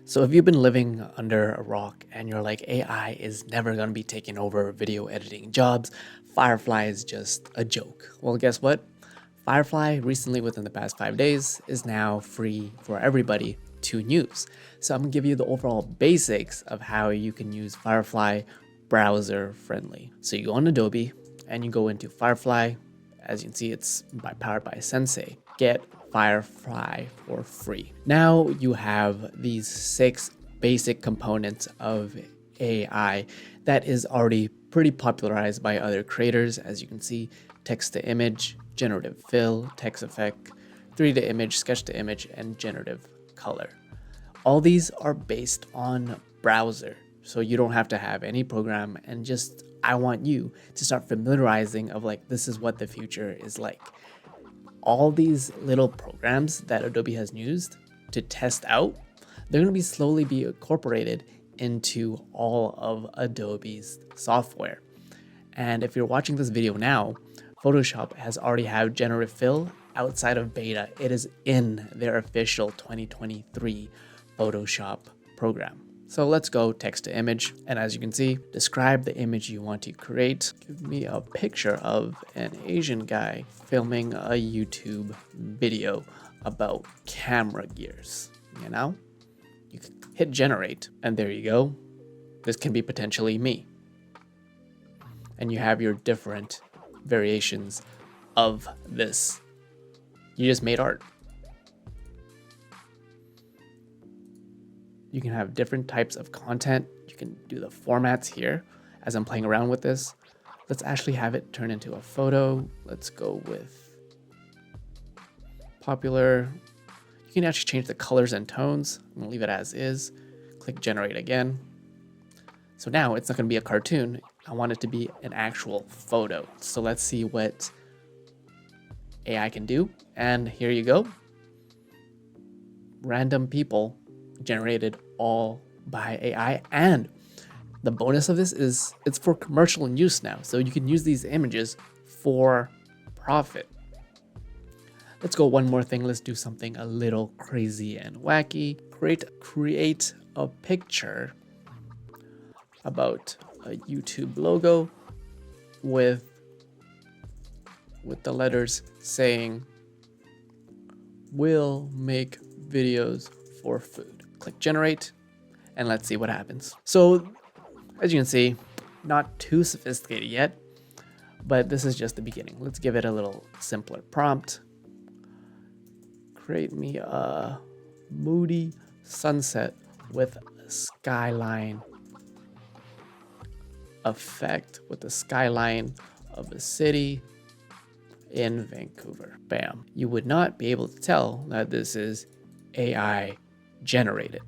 So if you've been living under a rock and you're like, AI is never going to be taking over video editing jobs, Firefly is just a joke. Well, guess what? Firefly recently, within the past 5 days, is now free for everybody to use. So I'm going to give you the overall basics of how you can use Firefly browser friendly. So you go on Adobe and you go into Firefly. As you can see, it's powered by Sensei. Get Firefly for free. Now you have these 6 basic components of AI that is already pretty popularized by other creators. As you can see, text to image, generative fill, text effect, 3D to image, sketch to image, and generative color. All these are based on browser, so you don't have to have any program, and just I want you to start familiarizing of like, this is what the future is like. All these little programs that Adobe has used to test out, they're going to slowly be incorporated into all of Adobe's software. And if you're watching this video now, Photoshop has already had generative fill outside of beta. It is in their official 2023 Photoshop program. So let's go text to image. And as you can see, describe the image you want to create. Give me a picture of an Asian guy filming a YouTube video about camera gears. You know, you can hit generate and there you go. This can be potentially me. And you have your different variations of this. You just made art. You can have different types of content. You can do the formats here. As I'm playing around with this, let's actually have it turn into a photo. Let's go with popular. You can actually change the colors and tones. I'm gonna leave it as is. Click generate again. So now it's not gonna be a cartoon. I want it to be an actual photo. So let's see what AI can do. And here you go. Random people generated all by AI. And the bonus of this is it's for commercial use now. So you can use these images for profit. Let's go one more thing. Let's do something a little crazy and wacky. Create a picture about a YouTube logo with the letters saying, "We'll make videos for food." Click generate and let's see what happens. So as you can see, not too sophisticated yet, but this is just the beginning. Let's give it a little simpler prompt. Create me a moody sunset with a skyline effect with the skyline of a city in Vancouver. Bam. You would not be able to tell that this is AI generated.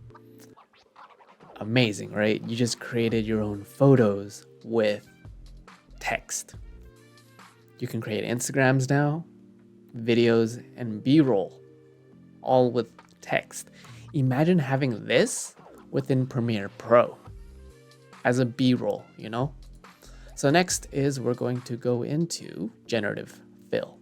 Amazing, right? You just created your own photos with text. You can create Instagrams now, videos, and B-roll, all with text. Imagine having this within Premiere Pro as a B-roll, you know? So next is we're going to go into generative fill.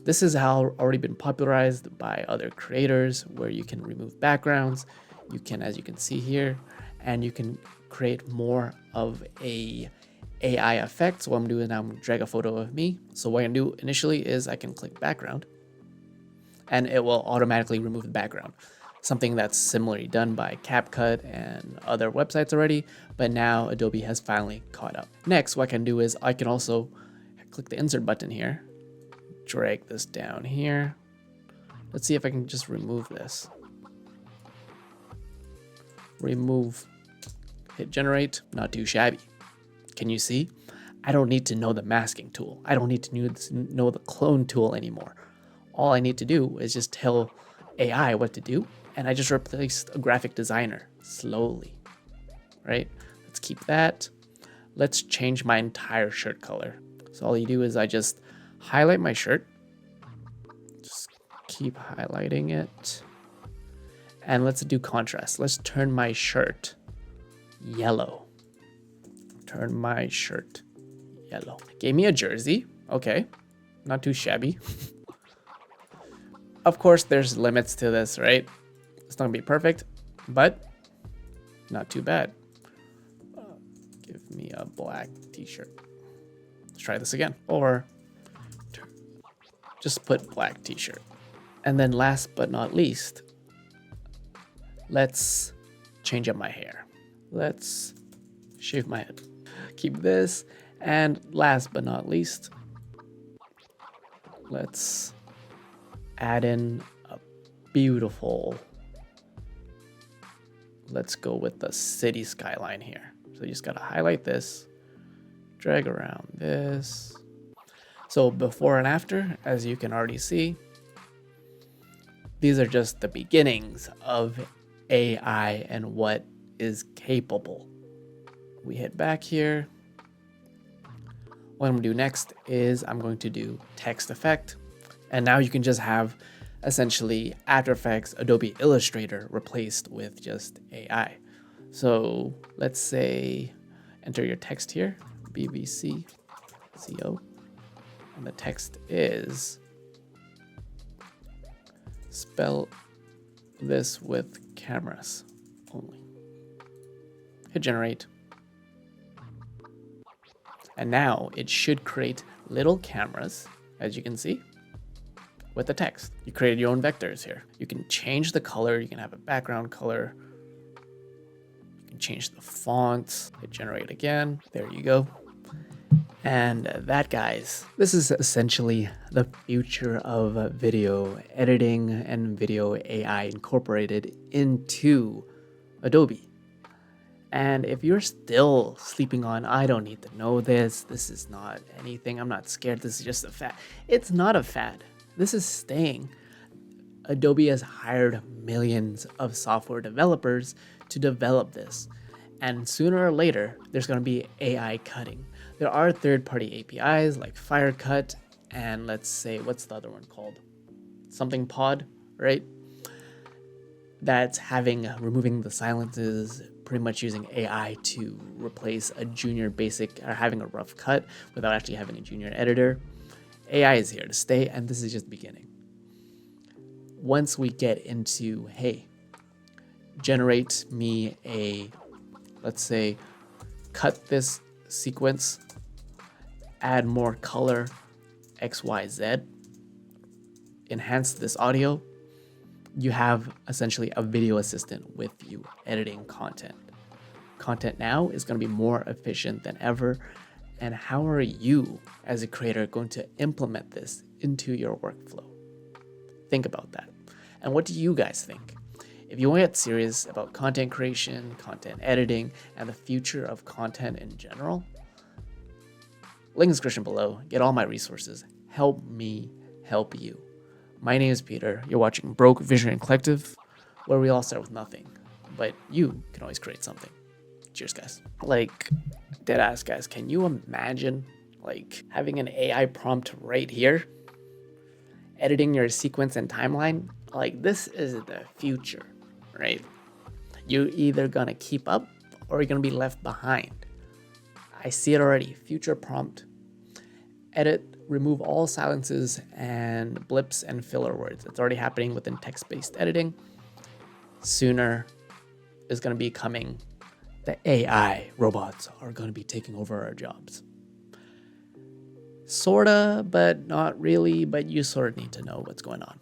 This is how already been popularized by other creators where you can remove backgrounds. You can, as you can see here, and you can create more of a AI effect. So what I'm doing now, I'm gonna drag a photo of me. So what I can do initially is I can click background and it will automatically remove the background. Something that's similarly done by CapCut and other websites already, but now Adobe has finally caught up. Next, what I can do is I can also click the insert button here, drag this down here. Let's see if I can just remove this. Remove, hit generate, not too shabby. Can you see? I don't need to know the masking tool. I don't need to know the clone tool anymore. All I need to do is just tell AI what to do, and I just replaced a graphic designer slowly, right? Let's keep that. Let's change my entire shirt color. So all you do is I just highlight my shirt, just keep highlighting it, and let's do contrast. Let's turn my shirt yellow. Turn my shirt yellow. Gave me a jersey. Okay, not too shabby. Of course, there's limits to this, right? It's not gonna be perfect, but not too bad. Give me a black t-shirt. Let's try this again. Or just put black t-shirt. And then last but not least, let's change up my hair. Let's shave my head. Keep this. And last but not least, let's add in a beautiful, let's go with the city skyline here. So you just gotta highlight this, drag around this. So before and after, as you can already see, these are just the beginnings of AI and what is capable. We hit back here. What I'm gonna do next is I'm going to do text effect. And now you can just have essentially After Effects, Adobe Illustrator replaced with just AI. So let's say, enter your text here, BBC.co, and the text is, spell this with cameras only. Hit generate. And now it should create little cameras, as you can see, with the text. You created your own vectors here. You can change the color. You can have a background color. You can change the font. Hit generate again. There you go. And that, guys, this is essentially the future of video editing and video AI incorporated into Adobe. And if you're still sleeping on, I don't need to know this is not anything, I'm not scared, this is just a fad. It's not a fad. This is staying. Adobe has hired millions of software developers to develop this. And sooner or later, there's going to be AI cutting. There are third-party APIs like Firecut and let's say, what's the other one called? Something Pod, right? That's removing the silences, pretty much using AI to replace a junior basic or having a rough cut without actually having a junior editor. AI is here to stay, and this is just the beginning. Once we get into, hey, generate me a, let's say, cut this sequence, add more color, XYZ, enhance this audio, you have essentially a video assistant with you editing content. Content now is going to be more efficient than ever. And how are you as a creator going to implement this into your workflow? Think about that. And what do you guys think? If you want to get serious about content creation, content editing, and the future of content in general, link in the description below. Get all my resources. Help me help you. My name is Peter. You're watching Broke Visionary Collective, where we all start with nothing, but you can always create something. Cheers, guys. Like, deadass, guys, can you imagine like having an AI prompt right here, editing your sequence and timeline? Like, this is the future, right? You're either gonna keep up or you're gonna be left behind. I see it already. Future prompt. Edit, remove all silences and blips and filler words. It's already happening within text-based editing. Sooner is going to be coming. The AI robots are going to be taking over our jobs. Sorta, but not really, but you sort of need to know what's going on.